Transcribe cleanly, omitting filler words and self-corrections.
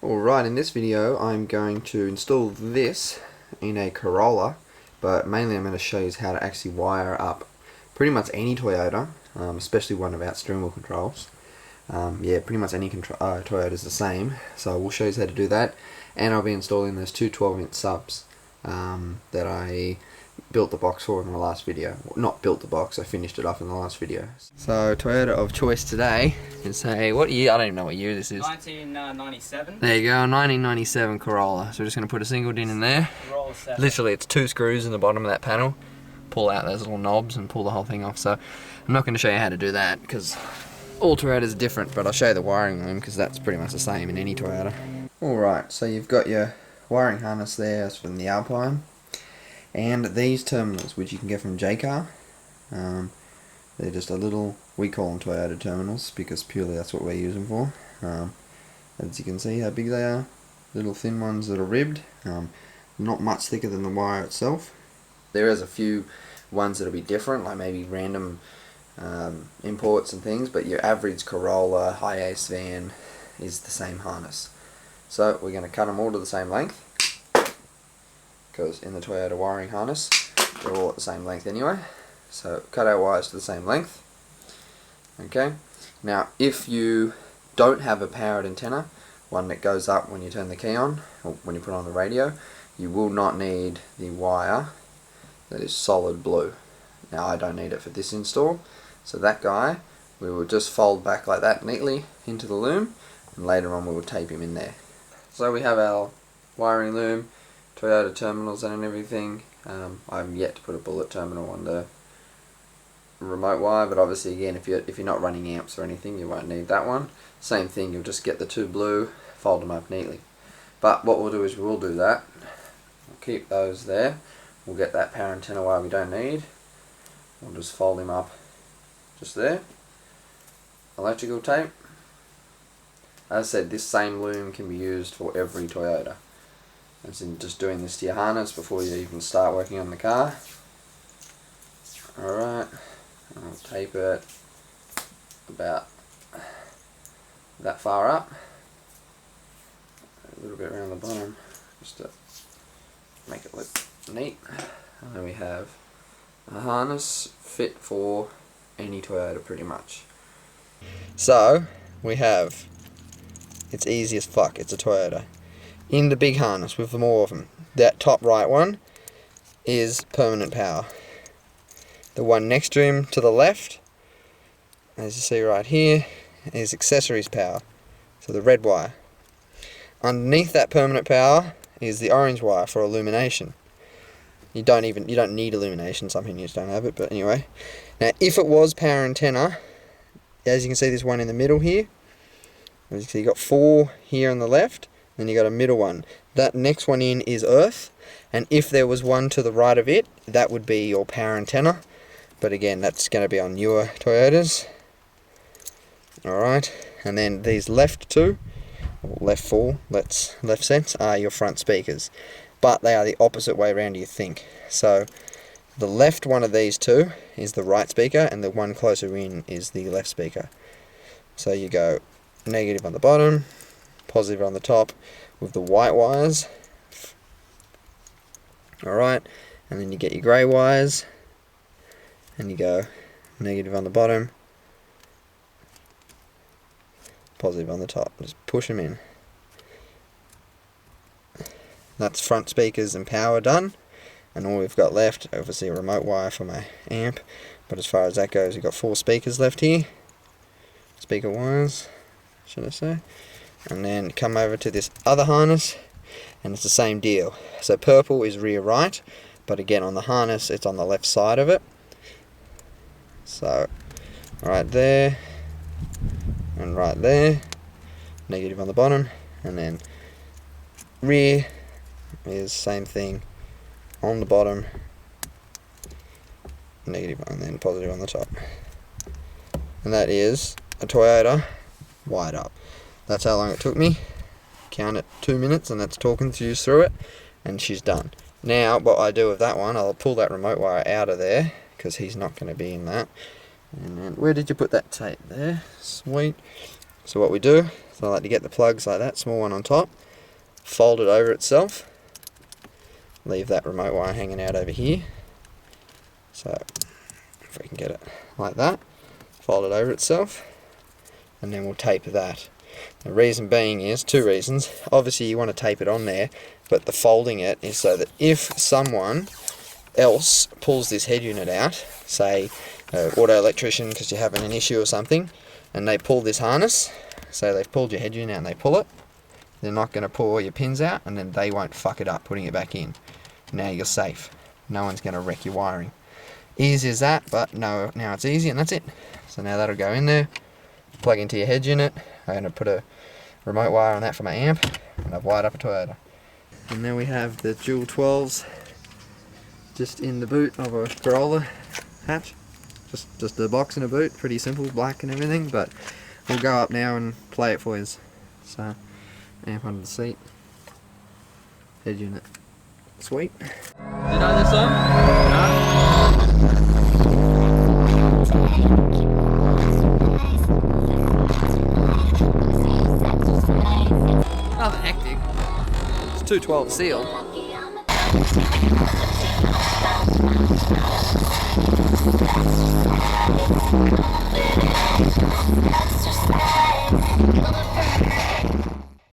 Alright, in this video I'm going to install this in a Corolla, but mainly I'm going to show you how to actually wire up pretty much any Toyota, especially one without steering wheel controls. Yeah, pretty much any Toyota is the same, so we'll show you how to do that, and I'll be installing those two 12-inch subs that I built the box for in the last video. Well, not built the box, I finished it off in the last video. So Toyota of choice today is a, what year? I don't even know what year this is. 1997. There you go, 1997 Corolla. So we're just going to put a single din in there. Roll 7. Literally it's two screws in the bottom of that panel. Pull out those little knobs and pull the whole thing off. So I'm not going to show you how to do that because all Toyotas are different, but I'll show you the wiring loom because that's pretty much the same in any Toyota. Alright, so you've got your wiring harness there from the Alpine. And these terminals, which you can get from JCar, they're just a little, we call them Toyota terminals because purely that's what we use them for. As you can see how big they are, little thin ones that are ribbed, not much thicker than the wire itself. There is a few ones that'll be different, like maybe random imports and things, but your average Corolla, high-ace van is the same harness. So we're going to cut them all to the same length, because in the Toyota wiring harness they're all at the same length anyway. So cut our wires to the same length. Okay, now if you don't have a powered antenna, one that goes up when you turn the key on or when you put on the radio, you will not need the wire that is solid blue. Now I don't need it for this install, so that guy we will just fold back like that neatly into the loom, and later on we will tape him in there. So we have our wiring loom, Toyota terminals and everything. I'm yet to put a bullet terminal on the remote wire, but obviously again if you're not running amps or anything you won't need that one. Same thing, you'll just get the two blue, fold them up neatly. But what we'll do is we'll do that. We'll keep those there. We'll get that power antenna wire we don't need. We'll just fold him up just there. Electrical tape. As I said, this same loom can be used for every Toyota. As in just doing this to your harness before you even start working on the car. Alright, I'll tape it about that far up. A little bit around the bottom just to make it look neat. And then we have a harness fit for any Toyota pretty much. So we have, it's easy as fuck, it's a Toyota. In the big harness with more of them, that top right one is permanent power. The one next to him to the left, as you see right here, is accessories power, so the red wire. Underneath that permanent power is the orange wire for illumination. You don't need illumination, some units don't have it, but anyway. Now if it was power antenna, as you can see this one in the middle here, as you can see you got 4 here on the left, then you got a middle one. That next one in is earth, and if there was one to the right of it, that would be your power antenna. But again, that's going to be on newer Toyotas. Alright, and then these left two, or left 4, left sense, are your front speakers. But they are the opposite way around you think. So the left one of these two is the right speaker, and the one closer in is the left speaker. So you go negative on the bottom, positive on the top with the white wires. Alright, and then you get your grey wires, and you go negative on the bottom, positive on the top. Just push them in. That's front speakers and power done, and all we've got left, obviously a remote wire for my amp, but as far as that goes, we've got 4 speakers left here, speaker wires, should I say, and then come over to this other harness, and it's the same deal. So purple is rear right, but again on the harness it's on the left side of it. So right there, and right there, negative on the bottom, and then rear is same thing on the bottom, negative, and then positive on the top. And that is a Toyota wired up. That's how long it took me. Count it 2 minutes, and that's talking to you through it, and she's done. Now what I do with that one, I'll pull that remote wire out of there because he's not going to be in that. And then, where did you put that tape? There, sweet. So what we do is I like to get the plugs like that, small one on top, fold it over itself, leave that remote wire hanging out over here. So if we can get it like that, fold it over itself, and then we'll tape that. The reason being is, two reasons. Obviously you want to tape it on there, but the folding it is so that if someone else pulls this head unit out, say auto electrician because you're having an issue or something, and they pull this harness, so they've pulled your head unit out and they pull it, they're not going to pull all your pins out, and then they won't fuck it up putting it back in. Now you're safe. No one's going to wreck your wiring. Easy as that, but no, now it's easy, and that's it. So now that'll go in there, plug into your head unit. I'm going to put a remote wire on that for my amp, and I've wired up a Toyota. And then we have the dual 12s just in the boot of a Corolla hatch. Just the box in a boot, pretty simple, black and everything, but we'll go up now and play it for you. So, amp under the seat, head unit. Sweet. Do you know this song? No? Nothing hectic. It's 212 seal. That's just